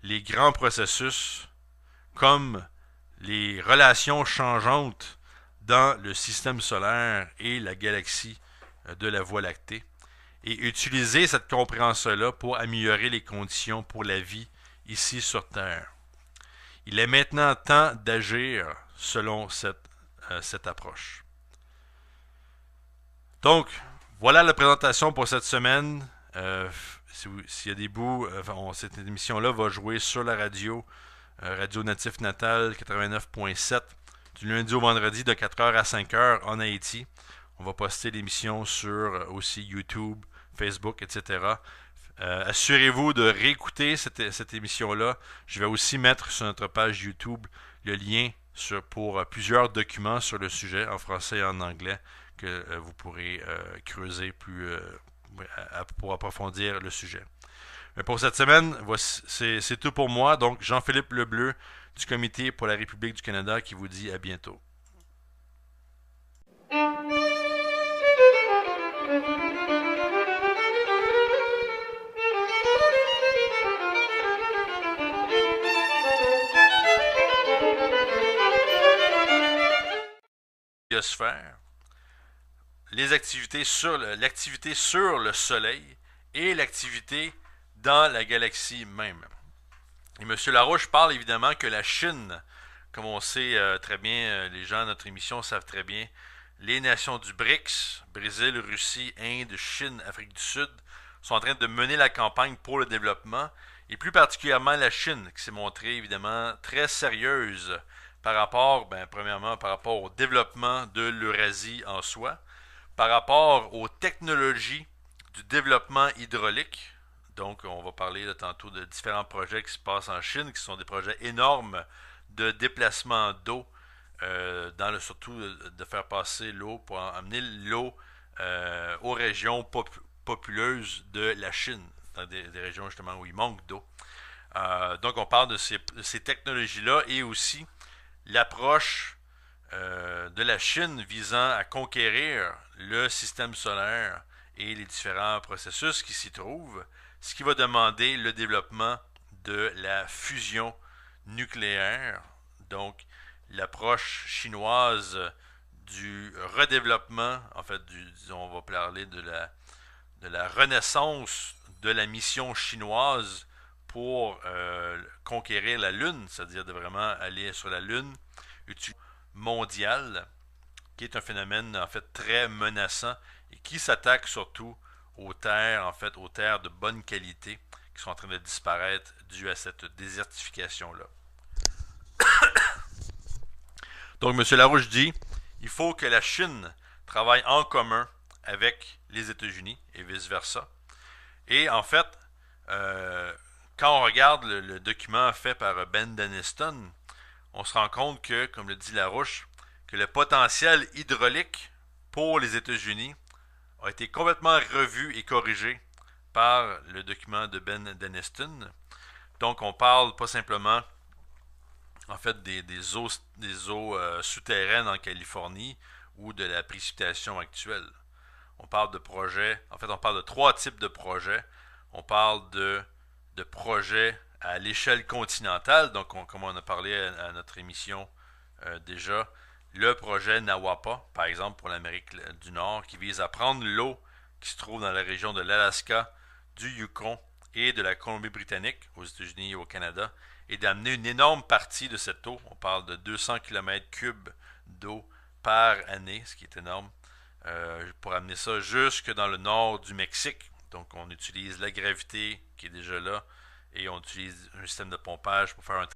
les grands processus comme les relations changeantes dans le système solaire et la galaxie de la Voie lactée et utiliser cette compréhension-là pour améliorer les conditions pour la vie ici sur Terre. Il est maintenant temps d'agir selon cette approche. Donc, voilà la présentation pour cette semaine. S'il y a des bouts, cette émission-là va jouer sur la radio, Radio Natif Natal 89.7, du lundi au vendredi de 4h à 5h en Haïti. On va poster l'émission sur aussi YouTube, Facebook, etc. Assurez-vous de réécouter cette émission-là. Je vais aussi mettre sur notre page YouTube le lien pour plusieurs documents sur le sujet en français et en anglais que vous pourrez creuser pour approfondir le sujet. Mais pour cette semaine, c'est tout pour moi. Donc, Jean-Philippe Lebleu du Comité pour la République du Canada qui vous dit à bientôt. Biosphère, l'activité sur le Soleil et l'activité dans la galaxie même. Et M. Larouche parle évidemment que la Chine, comme on sait très bien, les gens de notre émission savent très bien, les nations du BRICS, Brésil, Russie, Inde, Chine, Afrique du Sud, sont en train de mener la campagne pour le développement, et plus particulièrement la Chine, qui s'est montrée évidemment très sérieuse par rapport, premièrement, par rapport au développement de l'Eurasie en soi, par rapport aux technologies du développement hydraulique. Donc, on va parler là, tantôt de différents projets qui se passent en Chine, qui sont des projets énormes de déplacement d'eau, surtout de faire passer l'eau pour amener l'eau aux régions populeuses de la Chine, dans des régions justement où il manque d'eau. Donc, on parle de ces technologies-là et aussi l'approche de la Chine visant à conquérir le système solaire et les différents processus qui s'y trouvent, ce qui va demander le développement de la fusion nucléaire, donc l'approche chinoise du redéveloppement, en fait, on va parler de la renaissance de la mission chinoise pour conquérir la Lune, c'est-à-dire de vraiment aller sur la Lune mondiale, qui est un phénomène en fait très menaçant et qui s'attaque surtout aux terres, en fait, aux terres de bonne qualité qui sont en train de disparaître dû à cette désertification-là. Donc, M. Larouche dit il faut que la Chine travaille en commun avec les États-Unis et vice-versa. Et en fait, quand on regarde le document fait par Ben Deniston, on se rend compte que, comme le dit Larouche, que le potentiel hydraulique pour les États-Unis a été complètement revu et corrigé par le document de Ben Deniston. Donc, on parle pas simplement en fait des eaux souterraines en Californie ou de la précipitation actuelle. On parle de projets, en fait, on parle de trois types de projets. On parle de projets à l'échelle continentale, donc comme on a parlé à notre émission déjà, le projet Nawapa, par exemple pour l'Amérique du Nord, qui vise à prendre l'eau qui se trouve dans la région de l'Alaska, du Yukon et de la Colombie-Britannique, aux États-Unis et au Canada, et d'amener une énorme partie de cette eau, on parle de 200 km3 d'eau par année, ce qui est énorme, pour amener ça jusque dans le nord du Mexique. Donc on utilise la gravité qui est déjà là, et on utilise un système de pompage pour faire un...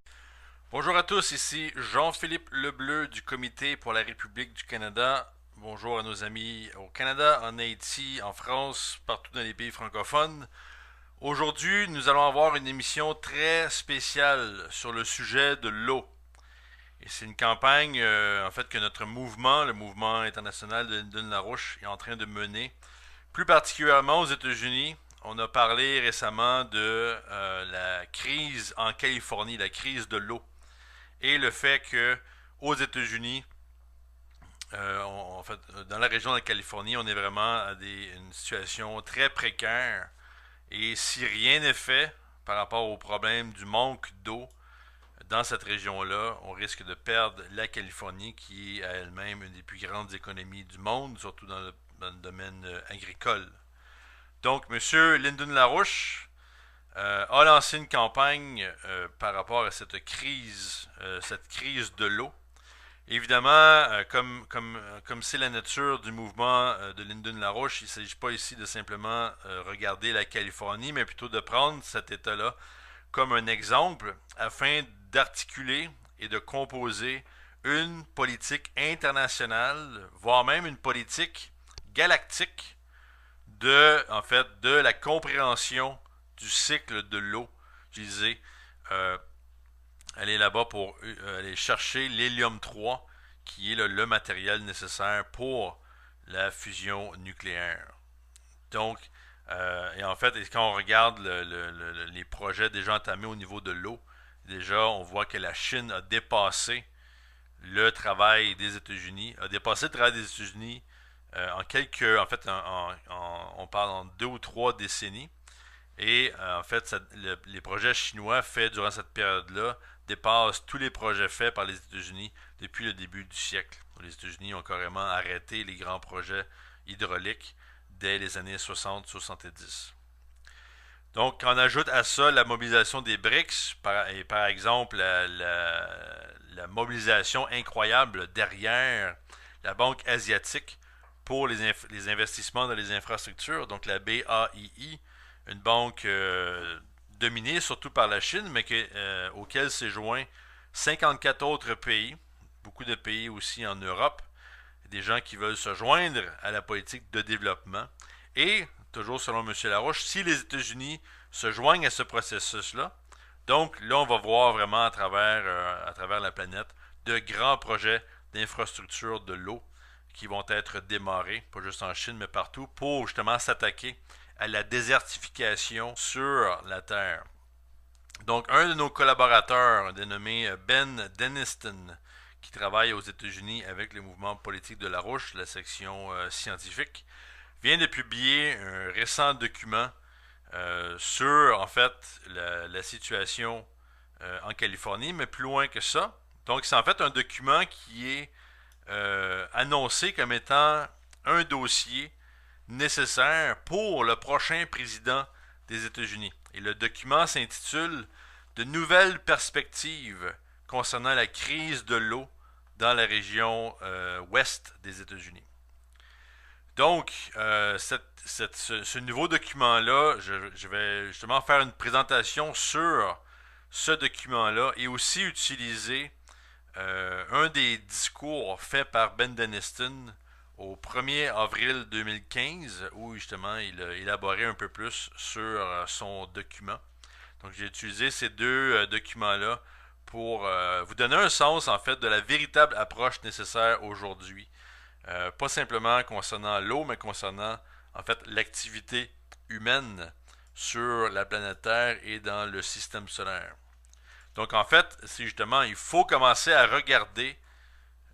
Bonjour à tous, ici Jean-Philippe Lebleu du Comité pour la République du Canada. Bonjour à nos amis au Canada, en Haïti, en France, partout dans les pays francophones. Aujourd'hui, nous allons avoir une émission très spéciale sur le sujet de l'eau. Et c'est une campagne, en fait, que notre mouvement, le mouvement international de Lyndon LaRouche, est en train de mener. Plus particulièrement aux États-Unis, on a parlé récemment de la crise en Californie, la crise de l'eau. Et le fait que aux États-Unis, en fait, dans la région de la Californie, on est vraiment à une situation très précaire. Et si rien n'est fait par rapport au problème du manque d'eau dans cette région-là, on risque de perdre la Californie, qui est à elle-même une des plus grandes économies du monde, surtout dans le domaine agricole. Donc, M. Lyndon LaRouche a lancé une campagne par rapport à cette crise de l'eau. Évidemment, comme c'est la nature du mouvement de Lyndon LaRouche, il ne s'agit pas ici de simplement regarder la Californie, mais plutôt de prendre cet État-là comme un exemple afin d'articuler et de composer une politique internationale, voire même une politique galactique de la compréhension du cycle de l'eau. Je disais, euh, aller là-bas pour aller chercher l'hélium 3, qui est le matériel nécessaire pour la fusion nucléaire. Donc, et en fait, quand on regarde les projets déjà entamés au niveau de l'eau, déjà, on voit que la Chine a dépassé le travail des États-Unis, a dépassé le travail des États-Unis on parle en 2 ou 3 décennies. Et en fait, les projets chinois faits durant cette période-là dépassent tous les projets faits par les États-Unis depuis le début du siècle. Les États-Unis ont carrément arrêté les grands projets hydrauliques dès les années 60-70. Donc, on ajoute à ça la mobilisation des BRICS, et par exemple la mobilisation incroyable derrière la Banque asiatique pour les investissements dans les infrastructures, donc la BAII, une banque dominée surtout par la Chine, mais auquel s'est joint 54 autres pays, beaucoup de pays aussi en Europe, des gens qui veulent se joindre à la politique de développement. Et, toujours selon M. Larouche, si les États-Unis se joignent à ce processus-là, donc là, on va voir vraiment à travers la planète de grands projets d'infrastructure de l'eau qui vont être démarrés, pas juste en Chine, mais partout, pour justement s'attaquer à la désertification sur la Terre. Donc, un de nos collaborateurs, dénommé Ben Deniston, qui travaille aux États-Unis avec le mouvement politique de Larouche, la section scientifique, vient de publier un récent document sur, en fait, la situation en Californie, mais plus loin que ça. Donc, c'est en fait un document qui est annoncé comme étant un dossier nécessaire pour le prochain président des États-Unis. Et le document s'intitule De nouvelles perspectives concernant la crise de l'eau dans la région ouest des États-Unis. Donc, ce nouveau document-là, je vais justement faire une présentation sur ce document-là et aussi utiliser un des discours faits par Ben Deniston au 1er avril 2015, où justement il a élaboré un peu plus sur son document. Donc j'ai utilisé ces deux documents-là pour vous donner un sens en fait de la véritable approche nécessaire aujourd'hui. Pas simplement concernant l'eau, mais concernant en fait l'activité humaine sur la planète Terre et dans le système solaire. Donc en fait, c'est justement, il faut commencer à regarder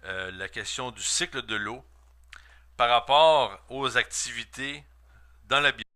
la question du cycle de l'eau par rapport aux activités dans la